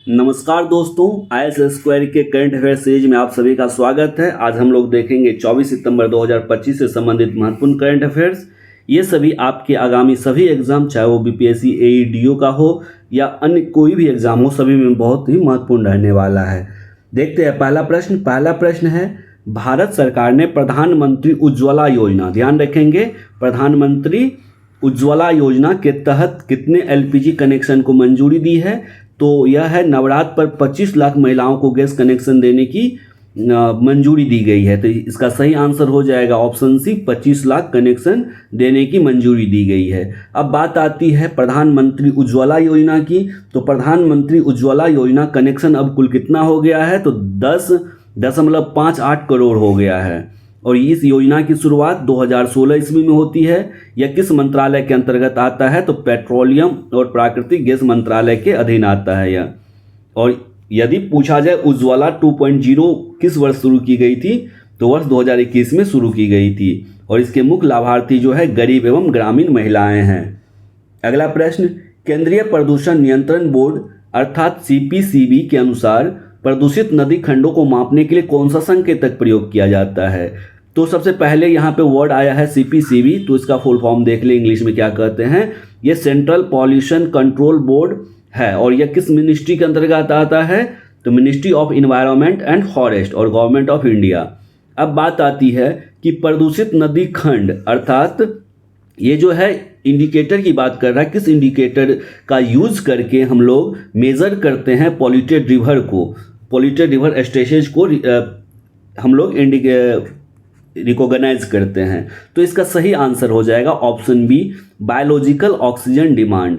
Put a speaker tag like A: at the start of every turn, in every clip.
A: नमस्कार दोस्तों, IS square के करंट अफेयर सीरीज में आप सभी का स्वागत है। आज हम लोग देखेंगे 24 सितंबर 2025 से संबंधित महत्वपूर्ण करंट अफेयर्स। ये सभी आपके आगामी सभी एग्जाम, चाहे वो BPSC AEDO का हो या अन्य कोई भी एग्जाम हो, सभी में बहुत ही महत्वपूर्ण रहने वाला है। देखते हैं पहला प्रश्न है, भारत सरकार ने प्रधानमंत्री उज्ज्वला योजना, ध्यान रखेंगे, प्रधानमंत्री उज्ज्वला योजना के तहत कितने LPG कनेक्शन को मंजूरी दी है? तो यह है नवरात्र पर 25 लाख महिलाओं को गैस कनेक्शन देने की मंजूरी दी गई है। तो इसका सही आंसर हो जाएगा ऑप्शन सी, 25 लाख कनेक्शन देने की मंजूरी दी गई है। अब बात आती है प्रधानमंत्री उज्ज्वला योजना की। तो प्रधानमंत्री उज्ज्वला योजना कनेक्शन अब कुल कितना हो गया है? तो 10.58 करोड़ हो गया है। और इस योजना की शुरुआत 2016 ईस्वी में होती है। यह किस मंत्रालय के अंतर्गत आता है? तो पेट्रोलियम और प्राकृतिक गैस मंत्रालय के अधीन आता है यह। और यदि पूछा जाए उज्ज्वला 2.0 किस वर्ष शुरू की गई थी? तो वर्ष 2021 में शुरू की गई थी। और इसके मुख्य लाभार्थी जो है गरीब एवं ग्रामीण महिलाएं हैं। अगला प्रश्न, केंद्रीय प्रदूषण नियंत्रण बोर्ड अर्थात CPCB के अनुसार प्रदूषित नदी खंडों को मापने के लिए कौन सा संकेतक प्रयोग किया जाता है? तो सबसे पहले यहाँ पे वर्ड आया है CPCB, तो इसका फुल फॉर्म देख ले इंग्लिश में क्या कहते हैं। ये सेंट्रल पॉल्यूशन कंट्रोल बोर्ड है और यह किस मिनिस्ट्री के अंतर्गत आता है? तो ministry of environment and forest और गवर्नमेंट ऑफ इंडिया। अब बात आती है कि प्रदूषित नदी खंड अर्थात ये जो है इंडिकेटर की बात कर रहा है, किस इंडिकेटर का यूज करके हम लोग मेजर करते हैं पॉल्यूटेड रिवर को, पॉल्यूटेड रिवर स्टेसेज को हम लोग रिकॉग्नाइज करते हैं। तो इसका सही आंसर हो जाएगा option B, biological oxygen demand.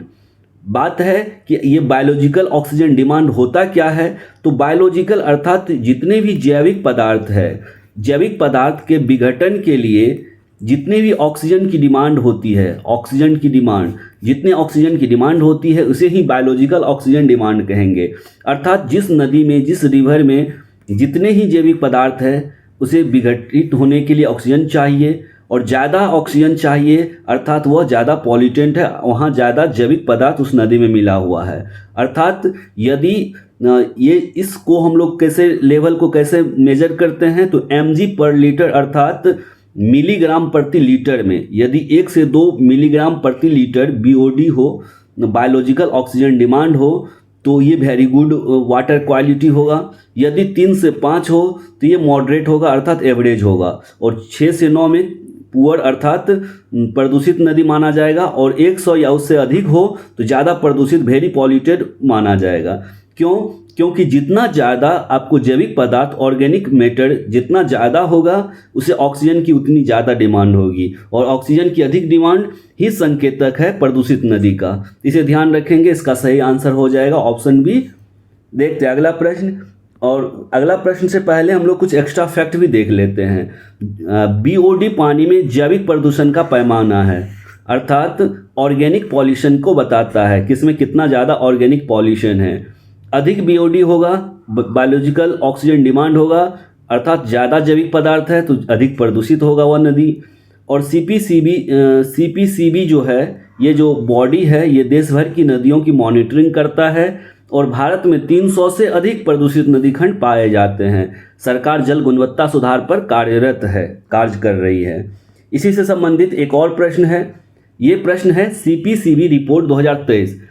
A: बात है कि ये बायोलॉजिकल ऑक्सीजन डिमांड होता क्या है? तो बायोलॉजिकल अर्थात जितने भी जैविक पदार्थ है, जैविक पदार्थ के विघटन के लिए जितने भी ऑक्सीजन की डिमांड होती है, ऑक्सीजन की डिमांड, जितने ऑक्सीजन की डिमांड होती है उसे ही बायोलॉजिकल ऑक्सीजन डिमांड कहेंगे। अर्थात जिस नदी में, जिस रिवर में जितने ही जैविक पदार्थ है उसे विघटित होने के लिए ऑक्सीजन चाहिए और ज़्यादा ऑक्सीजन चाहिए, अर्थात वह ज़्यादा पॉल्यूटेंट है, वहाँ ज़्यादा जैविक पदार्थ उस नदी में मिला हुआ है। अर्थात यदि ये इसको हम लोग कैसे लेवल को कैसे मेजर करते हैं? तो mg/लीटर अर्थात मिलीग्राम प्रति लीटर में यदि 1 से 2 मिलीग्राम प्रति लीटर BOD हो, बायोलॉजिकल ऑक्सीजन डिमांड हो, तो ये वेरी गुड वाटर क्वालिटी होगा। यदि 3 से 5 हो तो ये मॉडरेट होगा अर्थात एवरेज होगा। और 6 से 9 में पुअर अर्थात प्रदूषित नदी माना जाएगा। और 100 या उससे अधिक हो तो ज़्यादा प्रदूषित, वेरी पॉल्यूटेड माना जाएगा। क्यों? क्योंकि जितना ज़्यादा आपको जैविक पदार्थ, ऑर्गेनिक मैटर जितना ज़्यादा होगा उसे ऑक्सीजन की उतनी ज़्यादा डिमांड होगी और ऑक्सीजन की अधिक डिमांड ही संकेतक है प्रदूषित नदी का। इसे ध्यान रखेंगे, इसका सही आंसर हो जाएगा ऑप्शन बी। देखते हैं अगला प्रश्न। और अगला प्रश्न से पहले हम लोग कुछ एक्स्ट्रा फैक्ट भी देख लेते हैं। BOD पानी में जैविक प्रदूषण का पैमाना है, अर्थात ऑर्गेनिक पॉल्यूशन को बताता है, किसमें कितना ज़्यादा ऑर्गेनिक पॉल्यूशन है। अधिक BOD होगा, बायोलॉजिकल ऑक्सीजन डिमांड होगा, अर्थात ज़्यादा जैविक पदार्थ है तो अधिक प्रदूषित होगा वह नदी। और CPCB जो है, ये जो बॉडी है, ये देश भर की नदियों की मॉनिटरिंग करता है और भारत में 300 से अधिक प्रदूषित नदी खंड पाए जाते हैं। सरकार जल गुणवत्ता सुधार पर कार्य कर रही है। इसी से संबंधित एक और प्रश्न है, ये प्रश्न है CPCB रिपोर्ट 2023।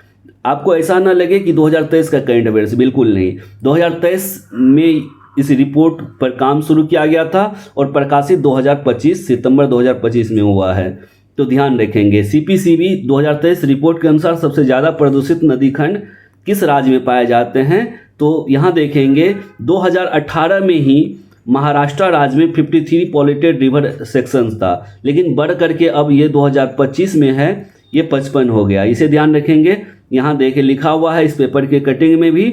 A: आपको ऐसा ना लगे कि 2023 का करंट अफेयर्स, बिल्कुल नहीं। 2023 में इस रिपोर्ट पर काम शुरू किया गया था और प्रकाशित 2025 सितंबर 2025 में हुआ है। तो ध्यान रखेंगे, CPCB 2023 रिपोर्ट के अनुसार सबसे ज़्यादा प्रदूषित नदी खंड किस राज्य में पाए जाते हैं? तो यहाँ देखेंगे 2018 में ही महाराष्ट्र राज्य में 53 पॉल्यूटेड रिवर सेक्शंस था, लेकिन बढ़ करके अब ये 2025 में है, ये 55 हो गया। इसे ध्यान रखेंगे। यहाँ देखे लिखा हुआ है इस पेपर के कटिंग में भी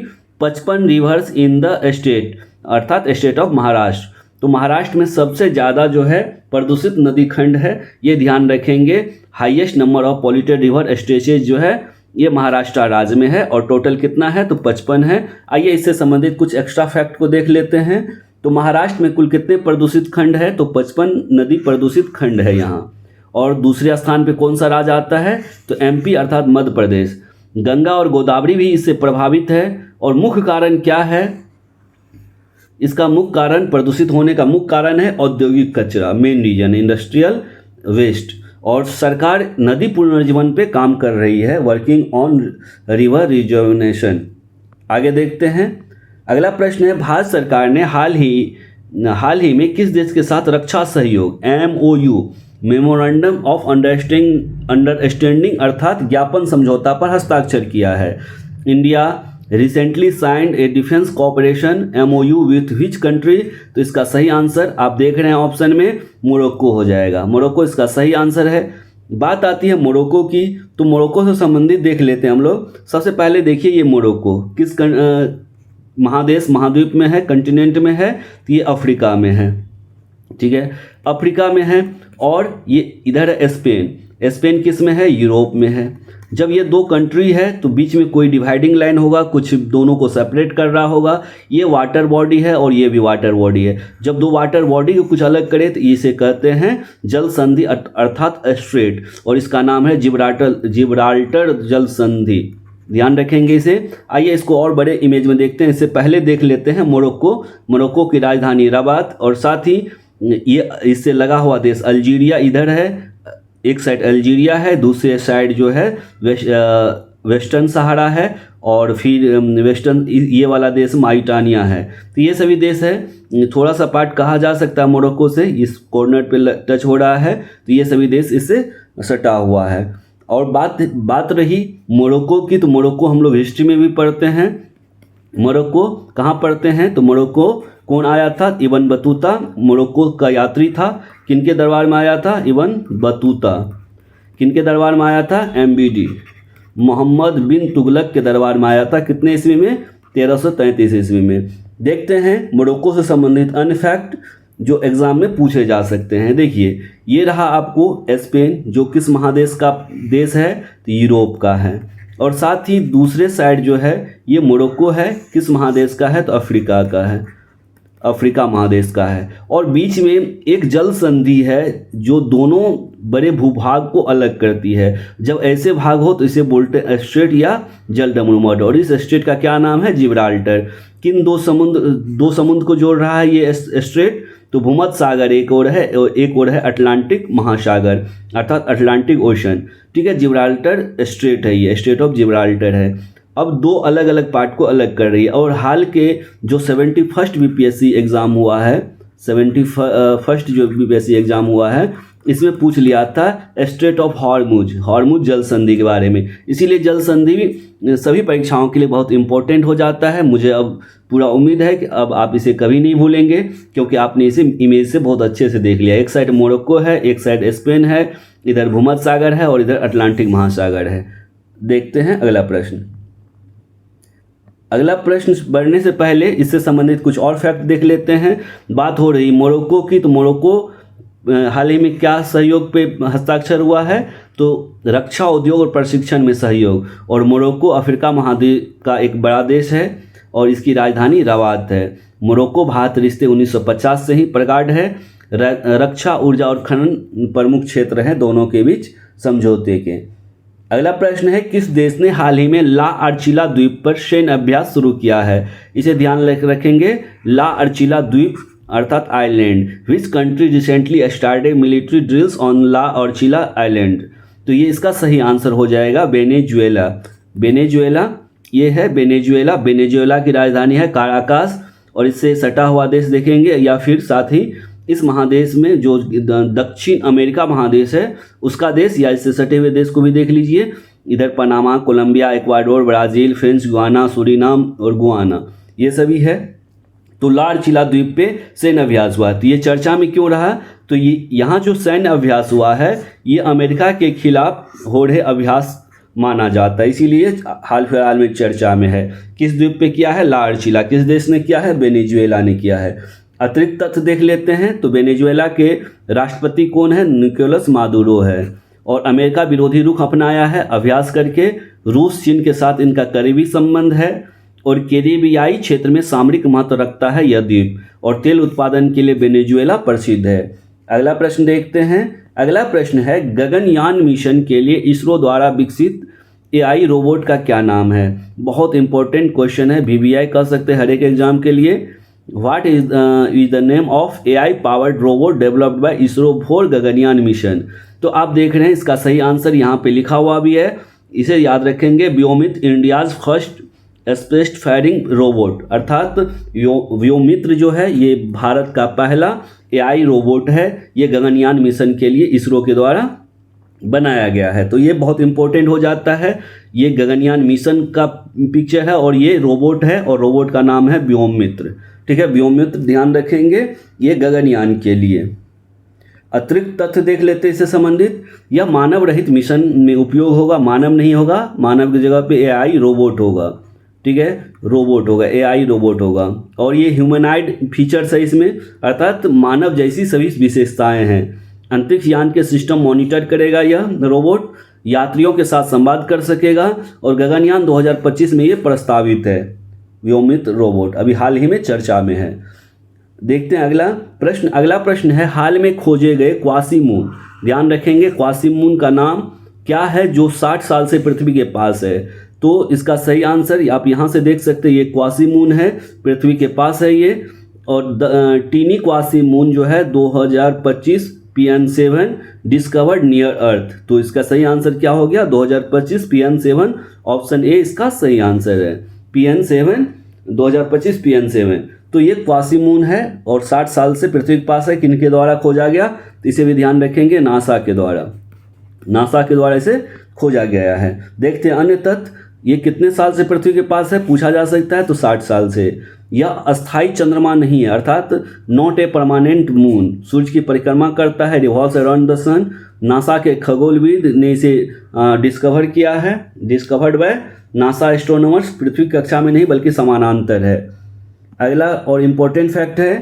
A: 55 रिवर्स इन द स्टेट, अर्थात स्टेट ऑफ महाराष्ट्र। तो महाराष्ट्र में सबसे ज़्यादा जो है प्रदूषित नदी खंड है, ये ध्यान रखेंगे। Highest number of polluted river states जो है ये महाराष्ट्र राज्य में है और टोटल कितना है? तो 55 है। आइए इससे संबंधित कुछ एक्स्ट्रा फैक्ट को देख लेते हैं। तो महाराष्ट्र में कुल कितने प्रदूषित खंड है? तो 55 नदी प्रदूषित खंड है यहाँ। और दूसरे स्थान पे कौन सा राज्य आता है? तो MP अर्थात मध्य प्रदेश। गंगा और गोदावरी भी इससे प्रभावित है और मुख्य कारण क्या है? इसका मुख्य कारण, प्रदूषित होने का मुख्य कारण है औद्योगिक कचरा, मेन रीजन इंडस्ट्रियल वेस्ट। और सरकार नदी पुनर्जीवन पे काम कर रही है, वर्किंग ऑन रिवर रिजुवेनेशन। आगे देखते हैं। अगला प्रश्न है, भारत सरकार ने हाल ही में किस देश के साथ रक्षा सहयोग MOU मेमोरेंडम ऑफ अंडरस्टैंडिंग अर्थात ज्ञापन समझौता पर हस्ताक्षर किया है? India recently signed A defence cooperation MOU with which country? तो इसका सही आंसर आप देख रहे हैं ऑप्शन में मोरक्को हो जाएगा। मोरक्को इसका सही आंसर है। बात आती है मोरक्को की, तो मोरक्को से संबंधित देख लेते हैं हम लोग। सबसे पहले देखिए ये मोरक्को किस महाद्वीप में है, कंटिनेंट में है? तो ये अफ्रीका में है, ठीक है, अफ्रीका में है। और ये इधर है स्पेन। स्पेन किस में है? यूरोप में है। जब ये दो कंट्री है तो बीच में कोई डिवाइडिंग लाइन होगा, कुछ दोनों को सेपरेट कर रहा होगा। ये वाटर बॉडी है और ये भी वाटर बॉडी है। जब दो वाटर बॉडी को कुछ अलग करे तो इसे कहते हैं जल संधि अर्थात स्ट्रेट, और इसका नाम है जिब्राल्टर जल संधि। ध्यान रखेंगे इसे। आइए इसको और बड़े इमेज में देखते हैं। इससे पहले देख लेते हैं मोरक्को की राजधानी रबात, और साथ ही ये इससे लगा हुआ देश अल्जीरिया इधर है। एक साइड अल्जीरिया है, दूसरे साइड जो है वेस्टर्न सहारा है, और फिर वेस्टर्न ये वाला देश माइटानिया है। तो ये सभी देश है। थोड़ा सा पार्ट कहा जा सकता है मोरक्को से, इस कॉर्नर पे टच हो रहा है, तो ये सभी देश इससे सटा हुआ है। और बात रही मोरक्को की, तो मोरक्को हम लोग हिस्ट्री में भी पढ़ते हैं। मोरक्को कहाँ पढ़ते हैं? तो मोरक्को कौन आया था? इब्न बतूता मोरक्को का यात्री था। किनके दरबार में आया था? Ibn Battuta. किनके दरबार में आया था? MBD मोहम्मद बिन तुगलक के दरबार में आया था। कितने ईस्वी में? 1333 ईस्वी में। देखते हैं मोरक्को से संबंधित अन्य फैक्ट जो एग्जाम में पूछे जा सकते हैं। देखिए ये रहा आपको स्पेन, जो किस महादेश का देश है? तो यूरोप का है। और साथ ही दूसरे साइड जो है ये मोरक्को है, किस महादेश का है? तो अफ्रीका का है, अफ्रीका महादेश का है। और बीच में एक जल संधि है जो दोनों बड़े भूभाग को अलग करती है। जब ऐसे भाग हो तो इसे बोलते हैं स्ट्रेट या जलडमरूमठ, और इस स्ट्रेट का क्या नाम है? जिब्राल्टर। किन दो समुद्र को जोड़ रहा है ये स्ट्रेट? तो भूमध्य सागर एक और है अटलांटिक महासागर अर्थात अटलांटिक ओशन, ठीक है। जिब्राल्टर स्ट्रेट है, ये स्ट्रेट ऑफ जिब्राल्टर है। अब दो अलग अलग पार्ट को अलग कर रही है। और हाल के जो 71st BPSC एग्ज़ाम हुआ है, 71st जो BPSC एग्ज़ाम हुआ है, इसमें पूछ लिया था स्ट्रेट ऑफ हॉर्मुज जल संधि के बारे में। इसीलिए जल संधि भी सभी परीक्षाओं के लिए बहुत इंपॉर्टेंट हो जाता है। मुझे अब पूरा उम्मीद है कि अब आप इसे कभी नहीं भूलेंगे, क्योंकि आपने इसे इमेज से बहुत अच्छे से देख लिया। एक साइड मोरक्को है, एक साइड स्पेन है, इधर भूमध्य सागर है और इधर अटलांटिक महासागर है। देखते हैं अगला प्रश्न। अगला प्रश्न बढ़ने से पहले इससे संबंधित कुछ और फैक्ट देख लेते हैं। बात हो रही मोरक्को की, तो मोरक्को हाल ही में क्या सहयोग पे हस्ताक्षर हुआ है? तो रक्षा उद्योग और प्रशिक्षण में सहयोग। और मोरक्को अफ्रीका महाद्वीप का एक बड़ा देश है और इसकी राजधानी रबात है। मोरक्को भारत रिश्ते 1950 से ही प्रगाढ़ है। रक्षा, ऊर्जा और खनन प्रमुख क्षेत्र हैं दोनों के बीच समझौते के। अगला प्रश्न है, किस देश ने हाल ही में ला अर्चिला द्वीप पर सैन्य अभ्यास शुरू किया है? इसे ध्यान रखेंगे। ला अर्चिला द्वीप अर्थात island. Which country recently started military drills on La Orchila island? तो ये इसका सही आंसर हो जाएगा वेनेजुएला। ये है वेनेजुएला की राजधानी है काराकास। और इससे सटा हुआ देश देखेंगे, या फिर साथ ही इस महादेश में जो दक्षिण अमेरिका महादेश है उसका देश, या इससे सटे हुए देश को भी देख लीजिए। इधर Panama, Colombia, Ecuador, Brazil, French Guiana, Suriname और गुयाना, ये सभी है। तो ला अर्चिला द्वीप पे सैन्य अभ्यास हुआ। तो ये चर्चा में क्यों रहा? तो ये यहाँ जो सैन्य अभ्यास हुआ है ये अमेरिका के खिलाफ हो रहे अभ्यास माना जाता है, इसीलिए हाल फिलहाल में चर्चा में है। किस द्वीप पे किया है? ला अर्चिला। किस देश ने किया है? वेनेजुएला ने किया है। अतिरिक्त तथ्य देख लेते हैं, तो वेनेजुएला के राष्ट्रपति कौन है? निकोलस मादुरो है। और अमेरिका विरोधी रुख अपनाया है अभ्यास करके। रूस, चीन के साथ इनका करीबी संबंध है और कैरिबियाई क्षेत्र में सामरिक महत्व रखता है यह द्वीप। और तेल उत्पादन के लिए वेनेजुएला प्रसिद्ध है। अगला प्रश्न देखते हैं। अगला प्रश्न है, गगनयान मिशन के लिए इसरो द्वारा विकसित एआई रोबोट का क्या नाम है? बहुत इंपॉर्टेंट क्वेश्चन है, वीवीआई कह सकते हैं हर एक एग्जाम के लिए। What is the name of AI powered robot developed by ISRO for Gaganyaan mission? तो आप देख रहे हैं इसका सही आंसर यहाँ पे लिखा हुआ भी है, इसे याद रखेंगे। Vyommitra India's first space firing robot, अर्थात व्योमित्र जो है ये भारत का पहला एआई रोबोट है। ये गगनयान मिशन के लिए इसरो के द्वारा बनाया गया है। तो ये बहुत इंपॉर्टेंट हो जाता है। ये गगनयान मिशन का पिक्चर है और ये रोबोट है और रोबोट का नाम है व्योममित्र। ठीक है, व्योममित्र ध्यान रखेंगे, ये गगनयान के लिए। अतिरिक्त तथ्य देख लेते हैं इससे संबंधित। यह मानव रहित मिशन में उपयोग होगा, मानव नहीं होगा, मानव की जगह पे एआई रोबोट होगा। ठीक है, रोबोट होगा, एआई रोबोट होगा। और ये ह्यूमनाइड फीचर्स है इसमें, अर्थात मानव जैसी सभी विशेषताएं हैं। अंतरिक्ष यान के सिस्टम मॉनिटर करेगा यह रोबोट, यात्रियों के साथ संवाद कर सकेगा और गगनयान 2025 में ये प्रस्तावित है व्योममित्र रोबोट, अभी हाल ही में चर्चा में है। देखते हैं अगला प्रश्न। अगला प्रश्न है हाल में खोजे गए क्वासीमून। ध्यान रखेंगे क्वासीमून का नाम क्या है जो 60 साल से पृथ्वी के पास है? तो इसका सही आंसर आप यहाँ से देख सकते हैं, ये क्वासीमून है, पृथ्वी के पास है ये। और टीनी क्वासीमून जो है 2025 PN7 डिस्कवर्ड नियर अर्थ। तो इसका सही आंसर क्या हो गया? 2025 PN7, ऑप्शन ए इसका सही आंसर है। PN7 2025 PN7। तो ये क्वासीमून है और 60 साल से पृथ्वी के पास है। किनके द्वारा खोजा गया? तो इसे भी ध्यान रखेंगे, नासा के द्वारा। नासा के द्वारा इसे खोजा गया है। देखते हैं अन्य तथ्य, ये कितने साल से पृथ्वी के पास है पूछा जा सकता है, तो 60 साल से। यह अस्थाई चंद्रमा नहीं है, अर्थात नॉट ए परमानेंट मून। सूर्य की परिक्रमा करता है, revolves around the sun. NASA के खगोलविद ने इसे डिस्कवर किया है, डिस्कवर्ड बाय नासा एस्ट्रोनॉमर्स। पृथ्वी कक्षा में नहीं बल्कि समानांतर है। अगला और इम्पोर्टेंट फैक्ट है,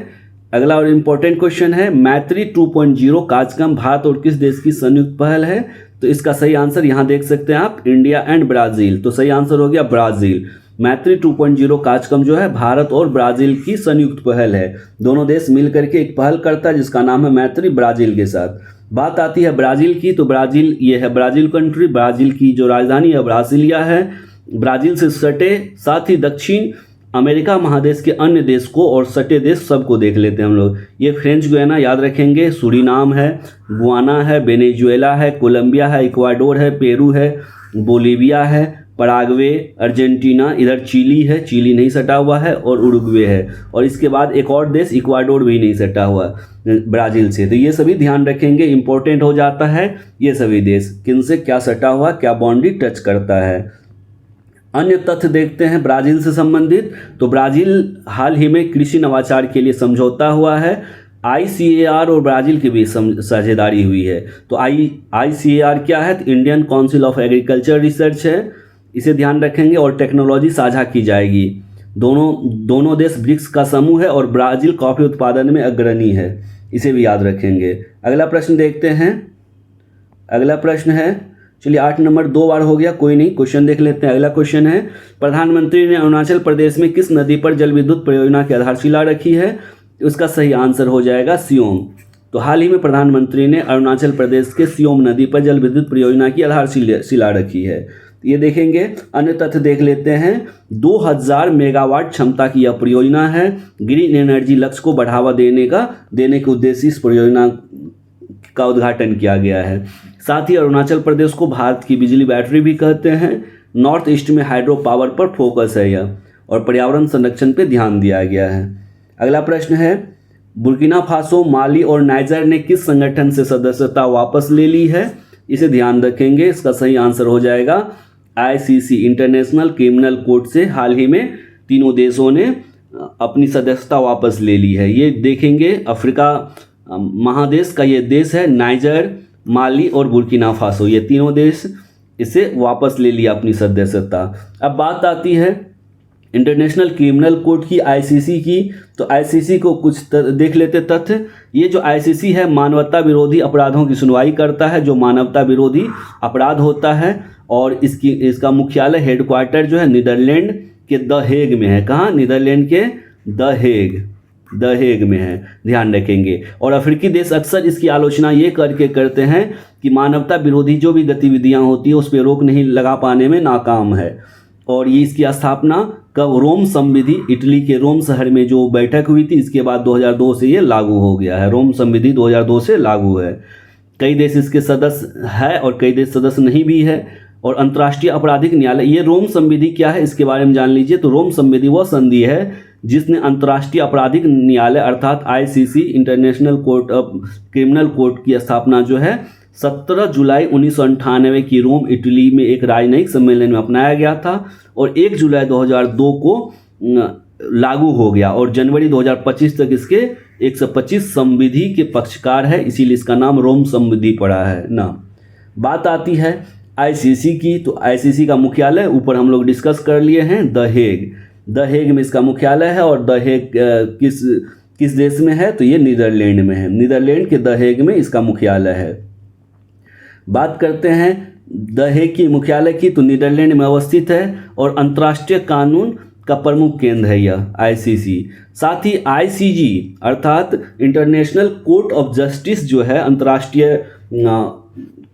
A: अगला और इम्पोर्टेंट क्वेश्चन है, मैत्री 2.0 कार्यक्रम भारत और किस देश की संयुक्त पहल है? तो इसका सही आंसर यहाँ देख सकते हैं आप, इंडिया एंड ब्राज़ील। तो सही आंसर हो गया ब्राज़ील। मैत्री 2.0 कार्यक्रम जो है भारत और ब्राज़ील की संयुक्त पहल है। दोनों देश मिल करके एक पहल करता है जिसका नाम है मैत्री, ब्राज़ील के साथ। बात आती है ब्राज़ील की, तो ब्राज़ील ये है ब्राज़ील कंट्री। ब्राज़ील की जो राजधानी है ब्रासिलिया है। ब्राज़ील से सटे साथ ही दक्षिण अमेरिका महादेश के अन्य देश को और सटे देश सबको देख लेते हैं हम लोग। ये फ्रेंच गुयाना याद रखेंगे, सूरीनाम है, गुआना है, वेनेजुएला है, कोलंबिया है, इक्वाडोर है, पेरू है, बोलीविया है, पराग्वे, अर्जेंटीना, इधर चिली है, चिली नहीं सटा हुआ है, और उरुग्वे है। और इसके बाद एक और देश इक्वाडोर भी नहीं सटा हुआ ब्राज़ील से। तो ये सभी ध्यान रखेंगे, इंपॉर्टेंट हो जाता है ये सभी देश, किन से क्या सटा हुआ, क्या बाउंड्री टच करता है। अन्य तथ्य देखते हैं ब्राज़ील से संबंधित। तो ब्राज़ील हाल ही में कृषि नवाचार के लिए समझौता हुआ है। ICAR और ब्राज़ील की भी साझेदारी हुई है। तो ICAR क्या है? तो Indian council of agriculture research है, इसे ध्यान रखेंगे। और टेक्नोलॉजी साझा की जाएगी। दोनों देश ब्रिक्स का समूह है और ब्राज़ील कॉफ़ी उत्पादन में अग्रणी है, इसे भी याद रखेंगे। अगला प्रश्न देखते हैं। अगला प्रश्न है, चलिए 8 नंबर 2 बार हो गया, कोई नहीं, क्वेश्चन देख लेते हैं। अगला क्वेश्चन है, प्रधानमंत्री ने अरुणाचल प्रदेश में किस नदी पर जल विद्युत परियोजना की आधारशिला रखी है? उसका सही आंसर हो जाएगा सियोम। तो हाल ही में प्रधानमंत्री ने अरुणाचल प्रदेश के सियोम नदी पर जल विद्युत परियोजना की आधारशिला रखी है। ये देखेंगे। अन्य तथ्य देख लेते हैं। 2000 मेगावाट क्षमता की यह परियोजना है। ग्रीन एनर्जी लक्ष्य को बढ़ावा देने के उद्देश्य इस परियोजना का उद्घाटन किया गया है। साथ ही अरुणाचल प्रदेश को भारत की बिजली बैटरी भी कहते हैं। नॉर्थ ईस्ट में हाइड्रो पावर पर फोकस है यह, और पर्यावरण संरक्षण पर ध्यान दिया गया है। अगला प्रश्न है, बुर्किना फासो, माली और नाइजर ने किस संगठन से सदस्यता वापस ले ली है? इसे ध्यान रखेंगे। इसका सही आंसर हो जाएगा ICC, इंटरनेशनल क्रिमिनल कोर्ट से हाल ही में तीनों देशों ने अपनी सदस्यता वापस ले ली है। ये देखेंगे, अफ्रीका महादेश का ये देश है, नाइजर, माली और बुर्किना फासो, ये तीनों देश इसे वापस ले लिया अपनी सदस्यता। अब बात आती है इंटरनेशनल क्रिमिनल कोर्ट की, ICC की। तो ICC को कुछ देख लेते तथ्य। ये जो ICC है मानवता विरोधी अपराधों की सुनवाई करता है, जो मानवता विरोधी अपराध होता है। और इसका मुख्यालय हेडक्वार्टर जो है नीदरलैंड के द हेग में है। कहाँ? नीदरलैंड के द हेग। द हेग में है, ध्यान रखेंगे। और अफ्रीकी देश अक्सर इसकी आलोचना ये करके करते हैं कि मानवता विरोधी जो भी गतिविधियां होती हैं उस पर रोक नहीं लगा पाने में नाकाम है। और ये इसकी स्थापना कब, रोम संविधि, इटली के रोम शहर में जो बैठक हुई थी, इसके बाद 2002 से ये लागू हो गया है। रोम संविधि 2002 से लागू है। कई देश इसके सदस्य है और कई देश सदस्य नहीं भी है। और अंतर्राष्ट्रीय आपराधिक न्यायालय, ये रोम संविधि क्या है इसके बारे में जान लीजिए। तो रोम संविधि वह संधि है जिसने अंतर्राष्ट्रीय आपराधिक न्यायालय अर्थात ICC, international court of criminal court की स्थापना जो है 17 जुलाई 1998 की रोम, इटली में एक राजनयिक सम्मेलन में अपनाया गया था और 1 जुलाई 2002 को लागू हो गया और जनवरी 2025 तक इसके 125 संविधि के पक्षकार है, इसीलिए इसका नाम रोम संविधि पड़ा है ना। बात आती है ICC की, तो ICC का मुख्यालय ऊपर हम लोग डिस्कस कर लिए हैं, द हेग। द हेग में इसका मुख्यालय है और द हेग किस देश में है, तो ये नीदरलैंड में है। नीदरलैंड के द हेग में इसका मुख्यालय है। बात करते हैं द हेग की मुख्यालय की, तो नीदरलैंड में अवस्थित है और अंतर्राष्ट्रीय कानून का प्रमुख केंद्र है यह ICC। साथ ही ICJ अर्थात इंटरनेशनल कोर्ट ऑफ जस्टिस जो है अंतर्राष्ट्रीय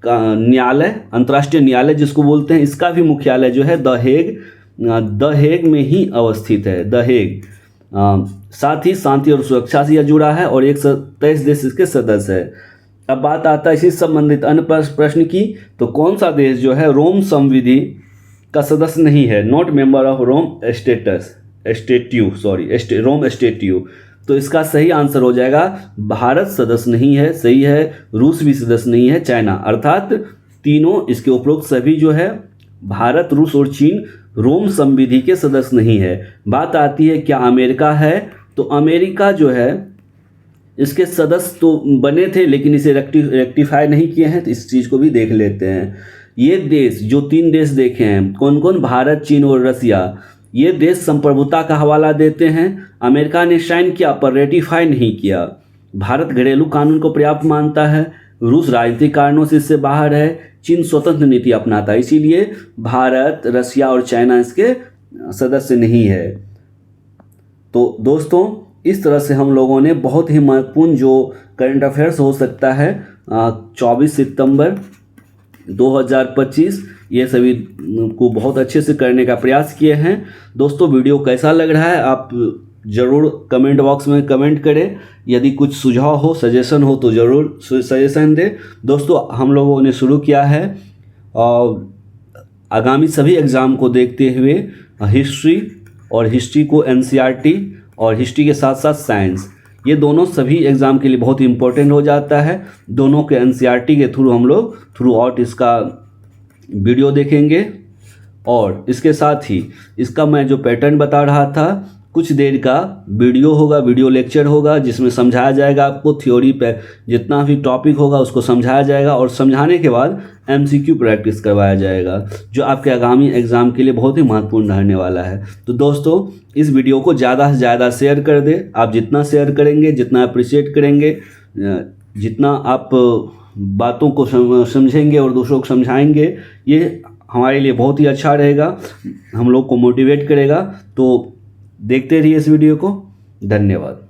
A: न्यायालय, अंतर्राष्ट्रीय न्यायालय जिसको बोलते हैं, इसका भी मुख्यालय जो है द हेग में ही अवस्थित है, द हेग। साथ ही शांति और सुरक्षा से यह जुड़ा है और 123 देश इसके सदस्य है। अब बात आता है इसी संबंधित अन्य प्रश्न की, तो कौन सा देश जो है रोम संविधि का सदस्य नहीं है, नॉट मेंबर ऑफ रोम रोम स्टेट्यू। तो इसका सही आंसर हो जाएगा भारत सदस्य नहीं है, सही है। रूस भी सदस्य नहीं है, चाइना, अर्थात तीनों इसके उपरोक्त सभी जो है भारत, रूस और चीन रोम संविधि के सदस्य नहीं है। बात आती है क्या अमेरिका है, तो अमेरिका जो है इसके सदस्य तो बने थे लेकिन इसे रेक्टिफाई नहीं किए हैं, तो इस चीज़ को भी देख लेते हैं। ये देश जो 3 देश देखे हैं, कौन कौन, भारत, चीन और रसिया, ये देश संप्रभुता का हवाला देते हैं। अमेरिका ने साइन किया पर रेटिफाई नहीं किया। भारत घरेलू कानून को पर्याप्त मानता है, रूस राजनीतिक कारणों से इससे बाहर है, चीन स्वतंत्र नीति अपनाता है, इसीलिए भारत, रसिया और चाइना इसके सदस्य नहीं है। तो दोस्तों इस तरह से हम लोगों ने बहुत ही महत्वपूर्ण जो करंट अफेयर्स हो सकता है 24 सितंबर 2025 ये सभी को बहुत अच्छे से करने का प्रयास किए हैं। दोस्तों वीडियो कैसा लग रहा है आप ज़रूर कमेंट बॉक्स में कमेंट करें। यदि कुछ सुझाव हो, सजेशन हो तो ज़रूर सजेशन दें। दोस्तों हम लोगों ने शुरू किया है आगामी सभी एग्ज़ाम को देखते हुए हिस्ट्री को NCERT और हिस्ट्री के साथ साथ साइंस, ये दोनों सभी एग्ज़ाम के लिए बहुत इंपॉर्टेंट हो जाता है। दोनों के NCERT के थ्रू हम लोग थ्रू आउट इसका वीडियो देखेंगे और इसके साथ ही इसका मैं जो पैटर्न बता रहा था, कुछ देर का वीडियो होगा, वीडियो लेक्चर होगा जिसमें समझाया जाएगा आपको, थ्योरी पे जितना भी टॉपिक होगा उसको समझाया जाएगा और समझाने के बाद MCQ प्रैक्टिस करवाया जाएगा जो आपके आगामी एग्ज़ाम के लिए बहुत ही महत्वपूर्ण रहने वाला है। तो दोस्तों इस वीडियो को ज़्यादा से ज़्यादा शेयर कर दें। आप जितना शेयर करेंगे, जितना अप्रिशिएट करेंगे, जितना आप बातों को समझेंगे और दूसरों को समझाएंगे, ये हमारे लिए बहुत ही अच्छा रहेगा, हम लोग को मोटिवेट करेगा। तो देखते रहिए इस वीडियो को। धन्यवाद।